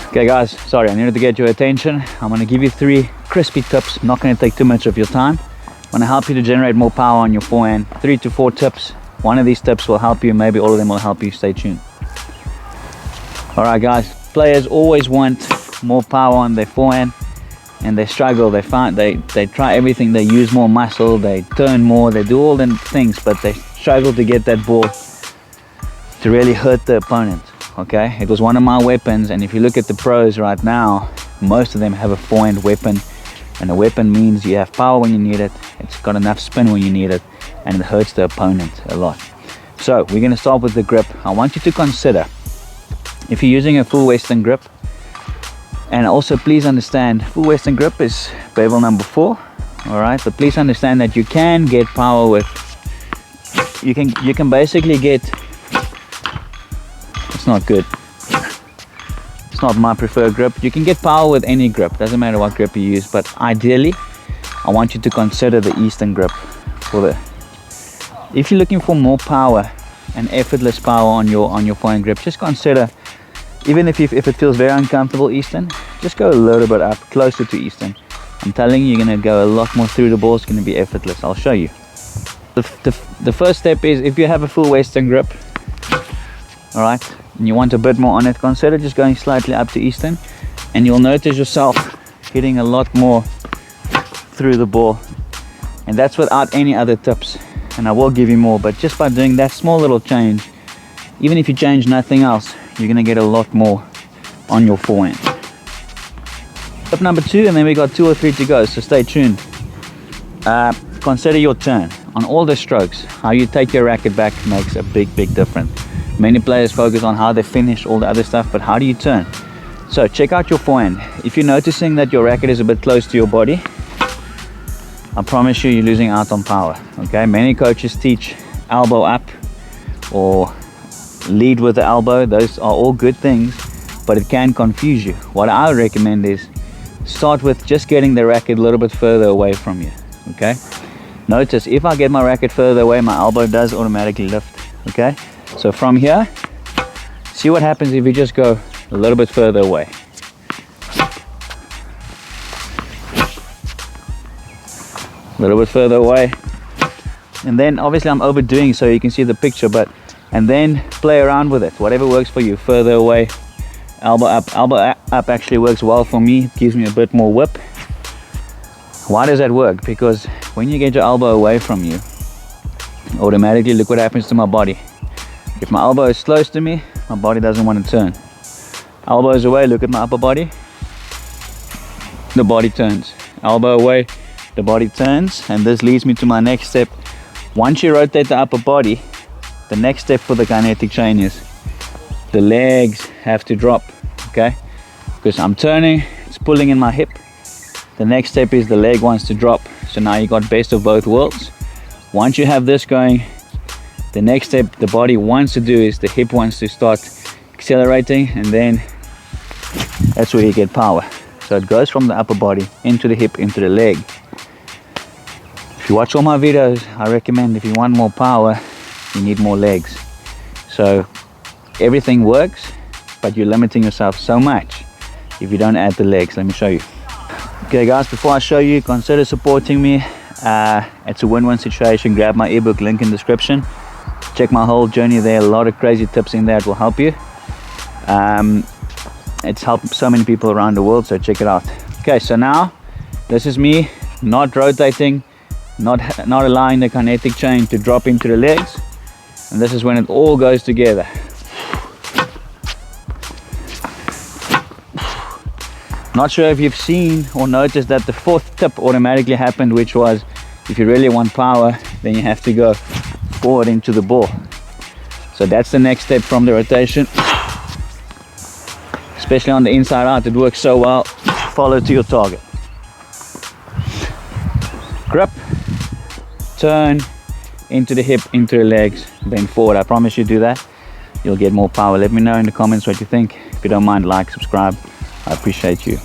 Okay guys, sorry, I needed to get your attention. I'm going to give you 3 crispy tips. I'm not going to take too much of your time. I'm going to help you to generate more power on your forehand. 3 to 4 tips. One of these tips will help you, maybe all of them will help you. Stay tuned. Alright guys, players always want more power on their forehand and they struggle. They try everything, they use more muscle, they turn more, they do all the things, but they struggle to get that ball to really hurt the opponent. Okay, it was one of my weapons, and if you look at the pros right now, most of them have a forehand weapon, and a weapon means you have power when you need it, it's got enough spin when you need it, and it hurts the opponent a lot. So we're going to start with the grip. I want you to consider, if you're using a full western grip, and also please understand, full western grip is bevel number 4, all right, but please understand that you can get power with, you can basically get, it's not good, it's not my preferred grip. You can get power with any grip, doesn't matter what grip you use, but ideally I want you to consider the Eastern grip. If you're looking for more power and effortless power on your forehand grip, just consider, even if it feels very uncomfortable, Eastern, just go a little bit up, closer to Eastern. I'm telling you, you're going to go a lot more through the ball. It's going to be effortless. I'll show you. The first step is, if you have a full Western grip, all right, and you want a bit more on it, consider just going slightly up to Eastern, and you'll notice yourself hitting a lot more through the ball. And that's without any other tips, and I will give you more, but just by doing that small little change, even if you change nothing else, you're going to get a lot more on your forehand. Tip number 2, and then we got 2 or 3 to go, so stay tuned. Consider your turn. On all the strokes, how you take your racket back makes a big difference. Many players focus on how they finish, all the other stuff, but how do you turn? So check out your forehand. If you're noticing that your racket is a bit close to your body, I promise you, you're losing out on power. Okay, many coaches teach elbow up or lead with the elbow. Those are all good things, but it can confuse you. What I would recommend is start with just getting the racket a little bit further away from you. Okay, notice if I get my racket further away, my elbow does automatically lift. Okay, so from here, see what happens if you just go a little bit further away. A little bit further away, and then obviously I'm overdoing so you can see the picture, but and then play around with it, whatever works for you. Further away, elbow up actually works well for me. It gives me a bit more whip. Why does that work? Because when you get your elbow away from you, automatically look what happens to my body. If my elbow is close to me, my body doesn't want to turn. Elbow is away, look at my upper body, the body turns. Elbow away, the body turns, and this leads me to my next step. Once you rotate the upper body, the next step for the kinetic chain is the legs have to drop. Okay, because I'm turning, it's pulling in my hip. The next step is the leg wants to drop. So now you got best of both worlds. Once you have this going, the next step the body wants to do is the hip wants to start accelerating, and then that's where you get power. So it goes from the upper body into the hip, into the leg. If you watch all my videos, I recommend, if you want more power, you need more legs. So everything works, but you're limiting yourself so much if you don't add the legs. Let me show you. Okay guys, before I show you, consider supporting me. It's a win-win situation. Grab my ebook, link in description. Check my whole journey there. A lot of crazy tips in there that will help you. It's helped so many people around the world, so check it out. Okay, so now this is me not rotating, not allowing the kinetic chain to drop into the legs, and this is when it all goes together. Not sure if you've seen or noticed that the 4th tip automatically happened, which was, if you really want power, then you have to go forward into the ball. So that's the next step from the rotation. Especially on the inside out, it works so well. Follow to your target. Grip, turn, into the hip, into the legs, then forward. I promise you do that, you'll get more power. Let me know in the comments what you think. If you don't mind, like, subscribe. I appreciate you.